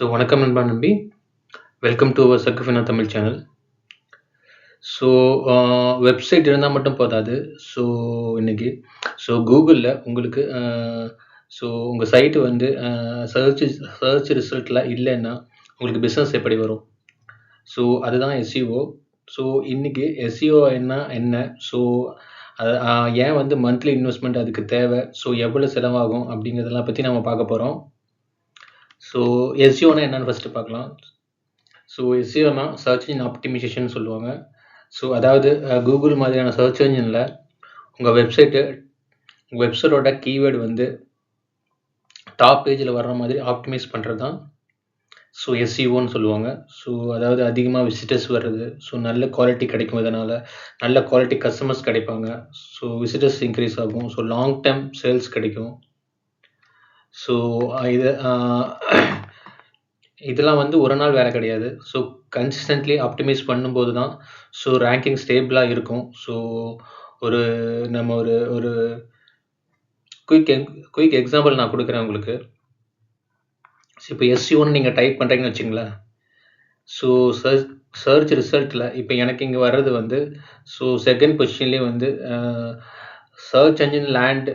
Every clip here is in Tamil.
வணக்கம் நண்பா நம்பி. வெல்கம் டு அவர் சக்குஃபினா தமிழ் சேனல். ஸோ வெப்சைட் இருந்தால் மட்டும் போதாது. ஸோ இன்னைக்கு கூகுளில் உங்களுக்கு உங்கள் சைட்டு வந்து சர்ச் ரிசல்ட்டில் இல்லைன்னா உங்களுக்கு பிஸ்னஸ் எப்படி வரும்? ஸோ அதுதான் எஸ்இஓ. ஸோ இன்னைக்கு எஸ்இஓ என்ன? ஸோ அது ஏன் வந்து மந்த்லி இன்வெஸ்ட்மெண்ட் அதுக்கு தேவை? ஸோ எவ்வளோ செலவாகும்? அப்படிங்கிறதெல்லாம் பற்றி நம்ம பார்க்க போகிறோம். ஸோ எஸ்இஓனா என்னன்னு ஃபஸ்ட்டு பார்க்கலாம். ஸோ எஸ்இஓனா சர்ச் இன்ஜின் ஆப்டிமைசேஷன் சொல்லுவாங்க. ஸோ அதாவது கூகுள் மாதிரியான சர்ச் இன்ஜினில் உங்கள் வெப்சைட்டோட கீவேர்டு வந்து டாப் பேஜில் வர்ற மாதிரி ஆப்டிமைஸ் பண்ணுறது தான் ஸோ எஸ்இஓன்னு சொல்லுவாங்க. ஸோ அதாவது அதிகமாக விசிட்டர்ஸ் வர்றது, ஸோ நல்ல குவாலிட்டி கிடைக்கும், இதனால் நல்ல குவாலிட்டி கஸ்டமர்ஸ் கிடைப்பாங்க. ஸோ விசிட்டர்ஸ் இன்க்ரீஸ் ஆகும், ஸோ லாங் டேர்ம் சேல்ஸ் கிடைக்கும். ஸோ இதெல்லாம் வந்து ஒரு நாள் வேலை கிடையாது. ஸோ கன்சிஸ்டன்ட்லி ஆப்டிமைஸ் பண்ணும்போது தான் ஸோ ரேங்கிங் ஸ்டேபிளாக இருக்கும். ஸோ நம்ம ஒரு குயிக் எக்ஸாம்பிள் நான் கொடுக்குறேன் உங்களுக்கு. ஸோ இப்போ எஸ்இஓன்னு நீங்கள் டைப் பண்ணுறீங்கன்னு வச்சுங்களேன். ஸோ சர்ச் ரிசல்ட்டில் இப்போ எனக்கு இங்கே வர்றது வந்து ஸோ செகண்ட் பொசிஷன்லேயே வந்து சர்ச் என்ஜின் லேண்ட்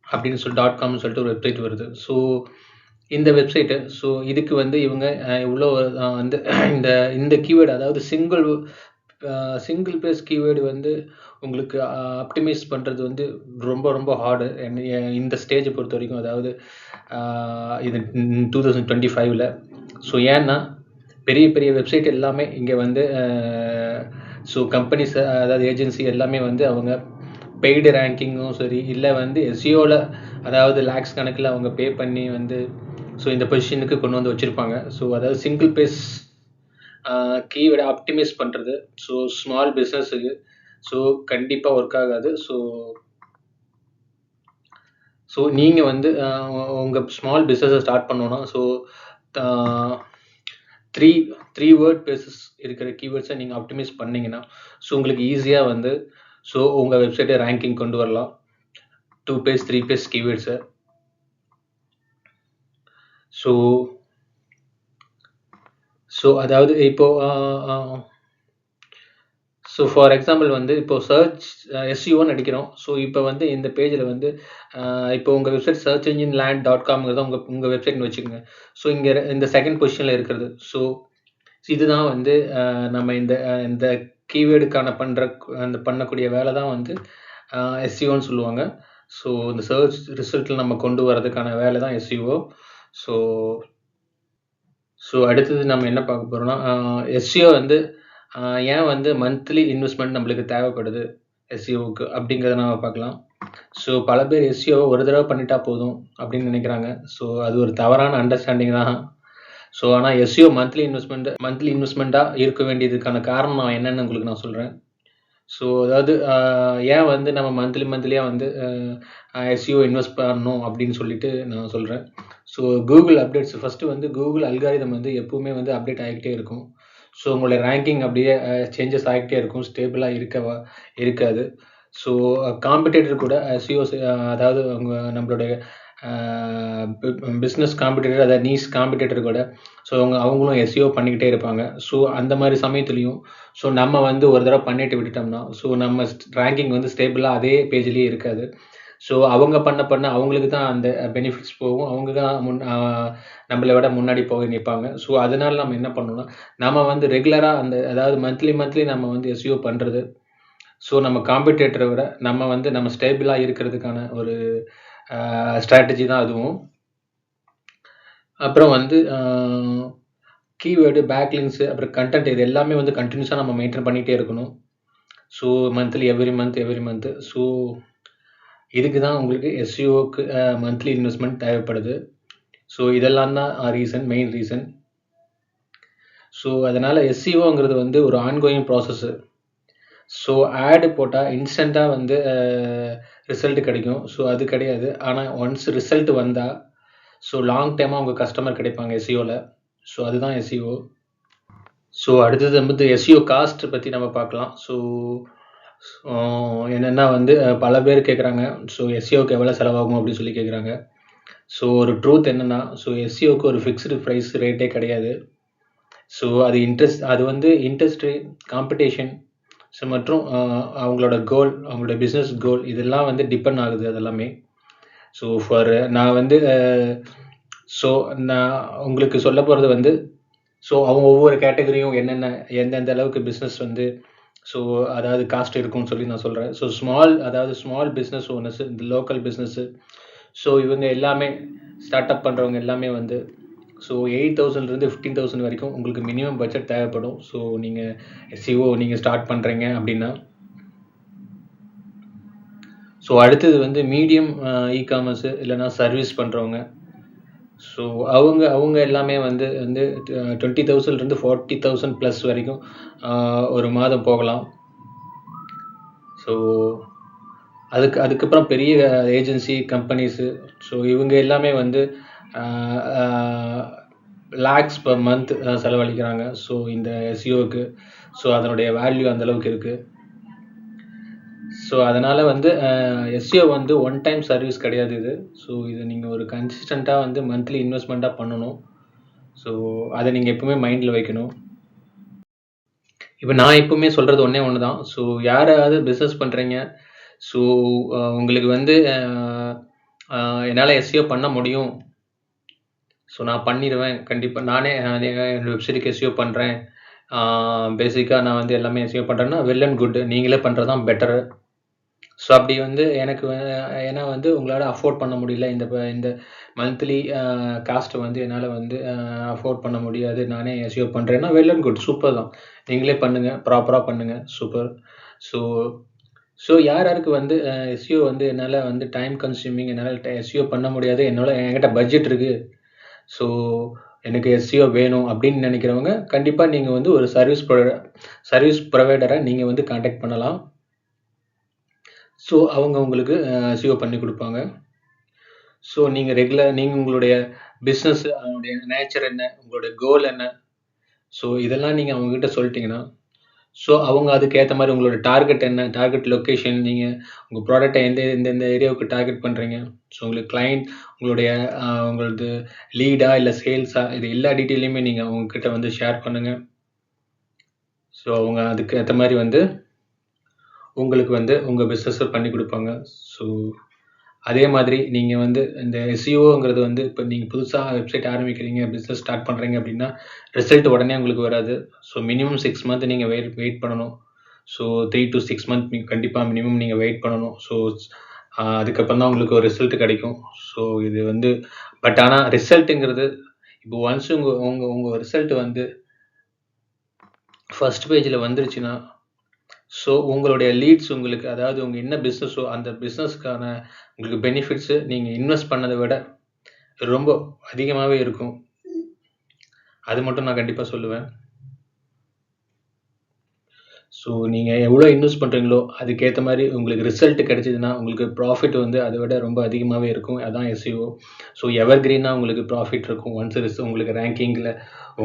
அப்படின்னு சொல்லி .comனு சொல்லிட்டு ஒரு வெப்சைட் வருது. ஸோ இந்த வெப்சைட்டு ஸோ இதுக்கு வந்து இவங்க இவ்வளோ வந்து இந்த கீவேர்டு, அதாவது சிங்கிள் பேஸ் கீவேர்டு வந்து உங்களுக்கு ஆப்டிமைஸ் பண்ணுறது வந்து ரொம்ப ரொம்ப ஹார்டு இந்த ஸ்டேஜை பொறுத்த வரைக்கும். அதாவது இது 2025ல். ஸோ ஏன்னா பெரிய பெரிய வெப்சைட் எல்லாமே இங்கே வந்து ஸோ கம்பெனிஸ், அதாவது ஏஜென்சி எல்லாமே வந்து அவங்க பெய்டு ரேங்கிங்கும் சரி, இல்லை வந்து எஸ்இஓவில் அதாவது லேக்ஸ் கணக்கில் அவங்க பே பண்ணி வந்து ஸோ இந்த பொசிஷனுக்கு கொண்டு வந்து வச்சுருப்பாங்க. ஸோ அதாவது சிங்கிள் பேஸ் கீவேர்டை ஆப்டிமைஸ் பண்ணுறது ஸோ ஸ்மால் பிஸ்னஸுக்கு ஸோ கண்டிப்பாக ஒர்க் ஆகாது. ஸோ நீங்கள் வந்து உங்கள் ஸ்மால் பிஸ்னஸை ஸ்டார்ட் பண்ணோன்னா ஸோ த்ரீ வேர்ட் பேசஸ் இருக்கிற கீவேர்ட்ஸை நீங்கள் ஆப்டிமைஸ் பண்ணிங்கன்னா ஸோ உங்களுக்கு ஈஸியாக வந்து ஸோ உங்கள் வெப்சைட்டை ரேங்கிங் கொண்டு வரலாம். 2 பேஜ் 3 பேஜ் கீவேர்ட்ஸை. ஸோ அதாவது ஸோ ஃபார் எக்ஸாம்பிள் வந்து இப்போ சர்ச் எஸ்இஓன்னு அடிக்கிறோம். ஸோ இப்போ வந்து இந்த பேஜில் வந்து இப்போ உங்கள் வெப்சைட் சர்ச் இன்ஜின் லேண்ட் .comங்கிறத உங்கள் வெப்சைட்னு வச்சுக்கோங்க. ஸோ இங்கே இந்த செகண்ட் பொசிஷனில் இருக்கிறது. ஸோ இதுதான் வந்து நம்ம இந்த கீவேர்டுக்கான பண்ணக்கூடிய வேலை தான் வந்து எஸ்இஓன்னு சொல்லுவாங்க. ஸோ இந்த சர்ச் ரிசல்ட்டில் நம்ம கொண்டு வரதுக்கான வேலை தான் எஸ்இஓ. ஸோ அடுத்தது நம்ம என்ன பார்க்க போகிறோம்னா எஸ்இஓ வந்து ஏன் வந்து மந்த்லி இன்வெஸ்ட்மெண்ட் நம்மளுக்கு தேவைப்படுது எஸ்இஓவுக்கு அப்படிங்கிறத நம்ம பார்க்கலாம். ஸோ பல பேர் எஸ்இஓ ஒரு தடவை பண்ணிட்டா போதும் அப்படின்னு நினைக்கிறாங்க. ஸோ அது ஒரு தவறான அண்டர்ஸ்டாண்டிங் தான். ஸோ ஆனால் எஸ்இஓ மந்த்லி இன்வெஸ்ட்மெண்ட்டாக இருக்க வேண்டியதுக்கான காரணம் நான் என்னென்னு உங்களுக்கு நான் சொல்கிறேன். ஸோ அதாவது ஏன் வந்து நம்ம மந்த்லியாக வந்து எஸ்இஓ இன்வெஸ்ட் பண்ணணும் அப்படின்னு சொல்லிட்டு நான் சொல்கிறேன். ஸோ கூகுள் அப்டேட்ஸ் ஃபஸ்ட்டு வந்து கூகுள் அல்காரிதம் வந்து எப்பவுமே வந்து அப்டேட் ஆகிக்கிட்டே இருக்கும். ஸோ உங்களுடைய ரேங்கிங் அப்படியே சேஞ்சஸ் ஆகிக்கிட்டே இருக்கும், ஸ்டேபிளாக இருக்காது. ஸோ காம்படிட்டர் கூட எஸ்இஓ, அதாவது நம்மளுடைய பிஸ்னஸ் காம்படிட்டர், அதாவது நீஸ் காம்படிட்டர் கூட ஸோ அவங்களும் எஸ்இஓ பண்ணிக்கிட்டே இருப்பாங்க. ஸோ அந்த மாதிரி சமயத்துலேயும் ஸோ நம்ம வந்து ஒரு தடவை பண்ணிட்டு விட்டுட்டோம்னா ஸோ நம்ம ரேங்கிங் வந்து ஸ்டேபிளாக அதே பேஜ்லேயே இருக்காது. ஸோ அவங்க பண்ண அவங்களுக்கு தான் அந்த பெனிஃபிட்ஸ் போகும், அவங்க தான் நம்மளை விட முன்னாடி போய் நிற்பாங்க. ஸோ அதனால நம்ம என்ன பண்ணணும்னா நம்ம வந்து ரெகுலராக அதாவது மந்த்லி நம்ம வந்து எஸ்இஓ பண்ணுறது ஸோ நம்ம காம்படிட்டரை விட நம்ம ஸ்டேபிளாக இருக்கிறதுக்கான ஒரு ஸ்ட்ராட்டஜி தான் அதுவும். அப்புறம் வந்து கீவேர்டு, பேக்லிங்ஸு, அப்புறம் கண்டென்ட், இது எல்லாமே வந்து கண்டினியூஸாக நம்ம மெயின்டைன் பண்ணிகிட்டே இருக்கணும். So every month. ஸோ இதுக்கு தான் உங்களுக்கு எஸ்இஓக்கு மந்த்லி இன்வெஸ்ட்மெண்ட் தேவைப்படுது. ஸோ இதெல்லாம் தான் மெயின் ரீசன். ஸோ அதனால் எஸ்இஓங்கிறது வந்து ஒரு ஆன்கோயிங் ப்ராசஸ்ஸு. ஸோ ஆடு போட்டால் இன்ஸ்டண்ட்டாக வந்து ரிசல்ட் கிடைக்கும். ஸோ அது கிடையாது. ஆனால் ஒன்ஸ் ரிசல்ட் வந்தால் ஸோ லாங் டைமாக உங்கள் கஸ்டமர் கிடைப்பாங்க எஸ்இஓவில். ஸோ அதுதான் எஸ்இஓ. ஸோ அடுத்தது வந்து எஸ்இஓ காஸ்ட் பற்றி நம்ம பார்க்கலாம். ஸோ என்னென்னா வந்து பல பேர் கேட்குறாங்க, ஸோ எஸ்இஓக்கு எவ்வளோ செலவாகும் அப்படின்னு சொல்லி கேட்குறாங்க. ஸோ ஒரு ட்ரூத் என்னன்னா, ஸோ எஸ்சிஓக்கு ஒரு ஃபிக்ஸ்டு ப்ரைஸ் ரேட்டே கிடையாது. ஸோ அது வந்து இண்டஸ்ட்ரி, காம்படிஷன், ஸோ மற்றும் அவங்களோட கோல், அவங்களோட பிஸ்னஸ் கோல் இதெல்லாம் வந்து டிபெண்ட் ஆகுது அதெல்லாமே. ஸோ நான் வந்து ஸோ நான் உங்களுக்கு சொல்ல போகிறது வந்து, ஸோ அவங்க ஒவ்வொரு கேட்டகரியும் எந்தெந்த அளவுக்கு பிஸ்னஸ் வந்து ஸோ அதாவது காஸ்ட் இருக்கும்னு சொல்லி நான் சொல்கிறேன். ஸோ ஸ்மால் பிஸ்னஸ் ஓனர்ஸ், இந்த லோக்கல் பிஸ்னஸ்ஸு, ஸோ இவங்க எல்லாமே ஸ்டார்ட் அப் பண்ணுறவங்க எல்லாமே வந்து ஸோ 8,000லேருந்து 15,000 வரைக்கும் உங்களுக்கு மினிமம் பட்ஜெட் தேவைப்படும். ஸோ நீங்கள் எஸ்இஓ நீங்கள் ஸ்டார்ட் பண்ணுறீங்க அப்படின்னா. ஸோ அடுத்தது வந்து மீடியம் இ-காமர்ஸு இல்லைனா சர்வீஸ் பண்ணுறவங்க. ஸோ அவங்க எல்லாமே வந்து 20,000லேருந்து 40,000 ப்ளஸ் வரைக்கும் ஒரு மாதம் போகலாம். ஸோ அதுக்கப்புறம் பெரிய ஏஜென்சி கம்பெனிஸு, ஸோ இவங்க எல்லாமே வந்து லேக்ஸ் பர் மந்த் செலவழிக்கிறாங்க. ஸோ இந்த எஸ்இஓக்கு ஸோ அதனுடைய வேல்யூ அந்தளவுக்கு இருக்குது. ஸோ அதனால் வந்து எஸ்இஓ வந்து ஒன் டைம் சர்வீஸ் கிடையாது இது. ஸோ இது நீங்கள் ஒரு கன்சிஸ்டண்ட்டாக வந்து மந்த்லி இன்வெஸ்ட்மெண்ட்டாக பண்ணணும். ஸோ அதை நீங்கள் எப்பவுமே மைண்டில் வைக்கணும். இப்போ நான் எப்பவுமே சொல்கிறது ஒன்று தான். ஸோ யாராவது பிஸ்னஸ் பண்ணுறீங்க, ஸோ உங்களுக்கு வந்து என்னால் எஸ்இஓ பண்ண முடியும், ஸோ நான் பண்ணிடுவேன் கண்டிப்பாக, நானே என்னோட வெப்சைட்டுக்கு எஸ்இஓ பண்ணுறேன், பேசிக்காக நான் வந்து எல்லாமே எஸ்இஓ பண்ணுறேன்னா வெல் அண்ட் குட், நீங்களே பண்ணுறது தான் பெட்டரு. ஸோ அப்படி வந்து எனக்கு ஏன்னா வந்து உங்களால் அஃபோர்ட் பண்ண முடியல, இந்த மந்த்லி காஸ்ட்டை வந்து என்னால் வந்து அஃபோர்ட் பண்ண முடியாது, நானே எஸ்இஓ பண்ணுறேன்னா வெல் அண்ட் குட், சூப்பர் தான், நீங்களே பண்ணுங்கள், ப்ராப்பராக பண்ணுங்கள், சூப்பர். ஸோ யாருக்கு வந்து எஸ்இஓ வந்து என்னால் வந்து டைம் கன்சியூமிங், என்னால் எஸ்இஓ பண்ண முடியாது, என்கிட்ட பட்ஜெட் இருக்குது, ஸோ எனக்கு எஸ்இஓ வேணும் அப்படின்னு நினைக்கிறவங்க கண்டிப்பாக நீங்கள் வந்து ஒரு சர்வீஸ் ப்ரொவைடரை நீங்கள் வந்து காண்டாக்ட் பண்ணலாம். ஸோ அவங்க உங்களுக்கு எஸ்இஓ பண்ணி கொடுப்பாங்க. ஸோ நீங்கள் உங்களுடைய பிஸ்னஸ், அதனுடைய நேச்சர் என்ன, உங்களுடைய கோல் என்ன, ஸோ இதெல்லாம் நீங்கள் அவங்ககிட்ட சொல்லிட்டீங்கன்னா, ஸோ அவங்க அதுக்கேற்ற மாதிரி உங்களோட டார்கெட் என்ன, டார்கெட் லொக்கேஷன், நீங்கள் உங்கள் ப்ராடக்டை எந்தெந்த ஏரியாவுக்கு டார்கெட் பண்ணுறீங்க, ஸோ உங்களுக்கு கிளைண்ட், உங்களது லீடா இல்லை சேல்ஸா, இது எல்லா டீட்டெயிலையுமே நீங்கள் அவங்கக்கிட்ட வந்து ஷேர் பண்ணுங்கள். ஸோ அவங்க அதுக்கு ஏற்ற மாதிரி வந்து உங்களுக்கு வந்து உங்கள் பிஸ்னஸை பண்ணி கொடுப்பாங்க. ஸோ அதே மாதிரி நீங்கள் வந்து இந்த எஸ்இஓங்கிறது வந்து இப்போ நீங்கள் புதுசாக வெப்சைட் ஆரம்பிக்கிறீங்க, பிஸ்னஸ் ஸ்டார்ட் பண்ணுறீங்க அப்படின்னா ரிசல்ட் உடனே உங்களுக்கு வராது. ஸோ மினிமம் 6 மந்த் நீங்கள் வெயிட் பண்ணணும். ஸோ 3 to 6 மந்த் நீங்கள் கண்டிப்பாக மினிமம் நீங்கள் வெயிட் பண்ணணும். ஸோ அதுக்கப்புறம் தான் உங்களுக்கு ஒரு ரிசல்ட் கிடைக்கும். ஸோ இது வந்து ஆனால் ரிசல்ட்டுங்கிறது இப்போ ஒன்ஸ் உங்கள் ரிசல்ட் வந்து ஃபர்ஸ்ட் பேஜில் வந்துருச்சுன்னா, ஸோ உங்களுடைய லீட்ஸ் உங்களுக்கு, அதாவது உங்கள் என்ன பிஸ்னஸோ அந்த பிஸ்னஸ்க்கான உங்களுக்கு பெனிஃபிட்ஸு நீங்கள் இன்வெஸ்ட் பண்ணதை விட ரொம்ப அதிகமாகவே இருக்கும். அது மட்டும் நான் கண்டிப்பாக சொல்லுவேன். ஸோ நீங்கள் எவ்வளோ இன்வெஸ்ட் பண்ணுறீங்களோ அதுக்கேற்ற மாதிரி உங்களுக்கு ரிசல்ட் கிடைச்சிதுன்னா உங்களுக்கு ப்ராஃபிட் வந்து அதை விட ரொம்ப அதிகமாகவே இருக்கும். அதான் எஸ்இஓ. ஸோ எவர்கிரீனாக உங்களுக்கு ப்ராஃபிட் இருக்கும். ஒன்ஸ் உங்களுக்கு ரேங்கிங்கில்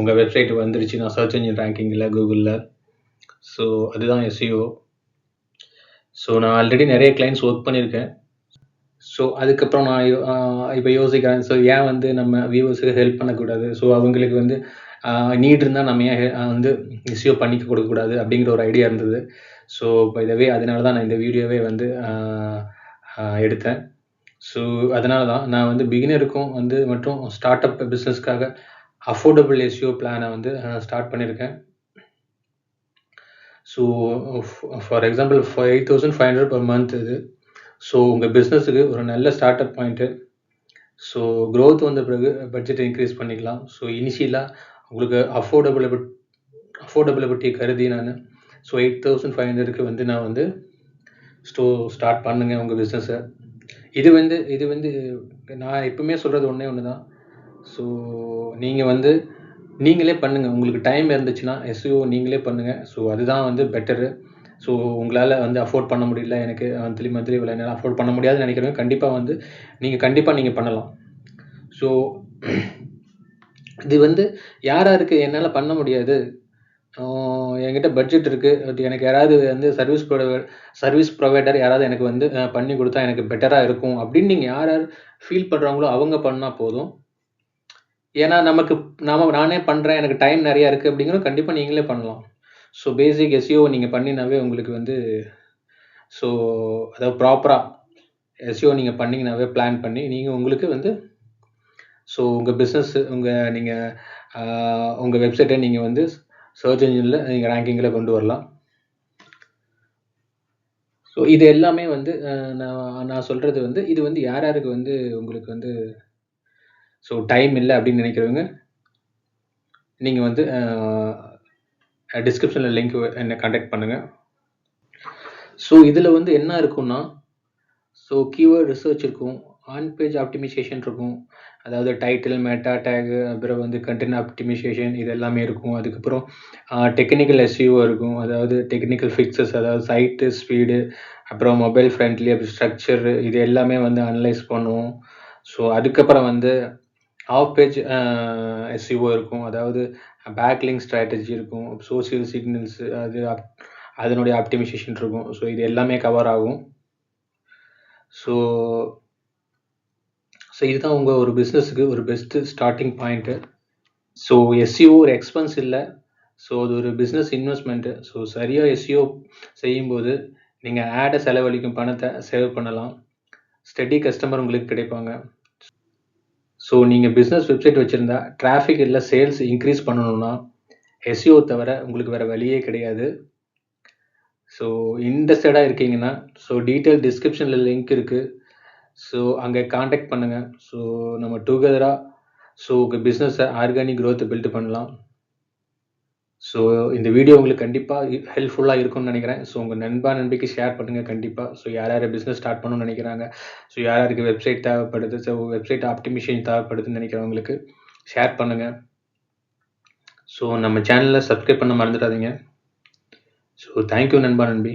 உங்கள் வெப்சைட் வந்துருச்சுன்னா, சர்ச் இன்ஜின் ரேங்கிங்கில், கூகுளில். ஸோ அதுதான் எஸ்இஓ. ஸோ நான் ஆல்ரெடி நிறைய கிளைண்ட்ஸ் ஒர்க் பண்ணியிருக்கேன். ஸோ அதுக்கப்புறம் நான் இப்போ யோசிக்கிறேன், ஸோ ஏன் வந்து நம்ம வியூவர்ஸுக்கு ஹெல்ப் பண்ணக்கூடாது, ஸோ அவங்களுக்கு வந்து நீட் இருந்தால் நம்ம ஏன் வந்து எஸ்இஓ பண்ணிக்க கொடுக்கக்கூடாது அப்படிங்கிற ஒரு ஐடியா இருந்தது. ஸோ பை த வே அதனால தான் நான் இந்த வீடியோவே வந்து எடுத்தேன். ஸோ அதனால தான் நான் வந்து பிகினருக்கும் வந்து மற்றும் ஸ்டார்ட் அப் பிஸ்னஸ்க்காக அஃபோர்டபுள் எஸ்இஓ பிளானை வந்து ஸ்டார்ட் பண்ணியிருக்கேன். So for example 8,500 per month இது. ஸோ உங்கள் பிஸ்னஸுக்கு ஒரு நல்ல start up point. So growth வந்த பிறகு பட்ஜெட்டை இன்க்ரீஸ் பண்ணிக்கலாம். ஸோ இனிஷியலாக உங்களுக்கு அஃபோர்டபிலிட்டி கருதி நான் 8,500க்கு வந்து நான் வந்து ஸ்டார்ட் பண்ணுங்க உங்கள் பிஸ்னஸை. இது வந்து நான் எப்பவுமே சொல்கிறது ஒன்று தான். ஸோ நீங்கள் வந்து நீங்களே பண்ணுங்கள், உங்களுக்கு டைம் இருந்துச்சுன்னா எஸ்இஓ நீங்களே பண்ணுங்கள். ஸோ அதுதான் வந்து பெட்டரு. ஸோ உங்களால் வந்து அஃபோர்ட் பண்ண முடியல, எனக்கு மந்த்லி இவ்வளோ என்னால் அஃபோர்ட் பண்ண முடியாதுன்னு நினைக்கிறவங்க கண்டிப்பாக வந்து நீங்கள் பண்ணலாம். ஸோ இது வந்து யாருக்கு என்னால் பண்ண முடியாது, என்கிட்ட பட்ஜெட் இருக்கு. பட் எனக்கு யாராவது வந்து சர்வீஸ் ப்ரொவைடர் யாராவது எனக்கு வந்து பண்ணி குடுத்தா எனக்கு பெட்டரா இருக்கும் அப்படின்னு நீங்க யார் யார் ஃபீல் பண்றாங்களோ அவங்க பண்ணா போதும். ஏன்னா நானே பண்றேன். எனக்கு டைம் நெறைய இருக்கு அப்படிங்கிறத கண்டிப்பா நீங்களே பண்ணலாம். ஸோ பேசிக் எஸ்இஓ நீங்க பண்ணினாவே உங்களுக்கு வந்து ஸோ அதாவது ப்ராப்பரா எஸ்இஓ நீங்க பண்ணீங்கனாவே பிளான் பண்ணி நீங்க உங்களுக்கு வந்து ஸோ உங்க பிசினஸ் நீங்க அ உங்க வெப்சைட்ட நீங்க வந்து சர்ச் என்ஜின்ல நீங்க ரேங்கிங்ல கொண்டு வரலாம். ஸோ இது எல்லாமே வந்து நான் நான் சொல்றது வந்து இது வந்து யார் யாருக்கு வந்து உங்களுக்கு வந்து ஸோ டைம் இல்ல அப்படின்னு நினைக்கிறவங்க, நீங்க வந்து டிஸ்கிரிப்ஷன்ல லிங்க் என்ன கான்டாக்ட் பண்ணுங்க. ஸோ இதுல வந்து என்ன இருக்கும்னா, ஸோ கீவேர்ட் ரிசர்ச் இருக்கும். ஆன் பேஜ் ஆப்டிமைசேஷன் இருக்கும். அதாவது டைட்டில், மெட்டா டேக், அப்புறம் வந்து கன்டென்ட் ஆப்டிமைசேஷன் இது எல்லாமே இருக்கும். அதுக்கப்புறம் டெக்னிக்கல் எஸ்இஓ இருக்கும். அதாவது டெக்னிக்கல் ஃபிக்ஸஸ் அதாவது சைட்டு ஸ்பீடு, அப்புறம் மொபைல் ஃப்ரெண்ட்லி, அப்புறம் ஸ்ட்ரக்சர் இது எல்லாமே வந்து அனலைஸ் பண்ணுவோம். ஸோ அதுக்கப்புறம் வந்து ஆஃப் பேஜ் எஸ்இஓ இருக்கும். அதாவது பேக்லிங்க் ஸ்ட்ராட்டஜி இருக்கும். சோசியல் சிக்னல்ஸ் அதனுடைய ஆப்டிமைசேஷன் இருக்கும். ஸோ இது எல்லாமே கவர் ஆகும். ஸோ ஸோ இதுதான் உங்க ஒரு பிசினஸ்க்கு ஒரு best starting point. So SEO ஒரு எக்ஸ்பென்ஸ் இல்ல. ஸோ அது ஒரு பிசினஸ் இன்வெஸ்ட்மெண்ட். ஸோ சரியா எஸ்இஓ செய்யும்போது நீங்க செலவழிக்கும் பணத்தை சேவ் பண்ணலாம். ஸ்டெடி கஸ்டமர் உங்களுக்கு கிடைப்பாங்க. ஸோ நீங்க பிசினஸ் வெப்சைட் வச்சிருந்தா டிராஃபிக் இல்ல சேல்ஸ் இன்க்ரீஸ் பண்ணணும்னா எஸ்இஓ தவிர உங்களுக்கு வேற வழியே கிடையாது. ஸோ இன்ட்ரெஸ்டடா இருக்கீங்கன்னா ஸோ டீட்டெயில் டிஸ்கிரிப்ஷன்ல லிங்க் இருக்கு. ஸோ அங்க கான்டாக்ட் பண்ணுங்க. ஸோ நம்ம டுகெதரா ஸோ உங்க பிசினஸ ஆர்கானிக் குரோத் பில்ட் பண்ணலாம். ஸோ இந்த வீடியோ உங்களுக்கு கண்டிப்பா ஹெல்ப்ஃபுல்லா இருக்கும்னு நினைக்கிறேன். ஸோ உங்க நண்பிக்கு ஷேர் பண்ணுங்க கண்டிப்பா. ஸோ யார் யார் பிசினஸ் ஸ்டார்ட் பண்ணணும்னு நினைக்கிறாங்க, ஸோ யார் யாருக்கு வெப்சைட் தேவைப்படுது, ஸோ வெப்சைட் ஆப்டிமைசேஷன் தேவைப்படுதுன்னு நினைக்கிறவங்களுக்கு ஷேர் பண்ணுங்க. ஸோ நம்ம சேனலை சப்ஸ்கிரைப் பண்ண மறந்துடாதீங்க. So thank you நண்பி.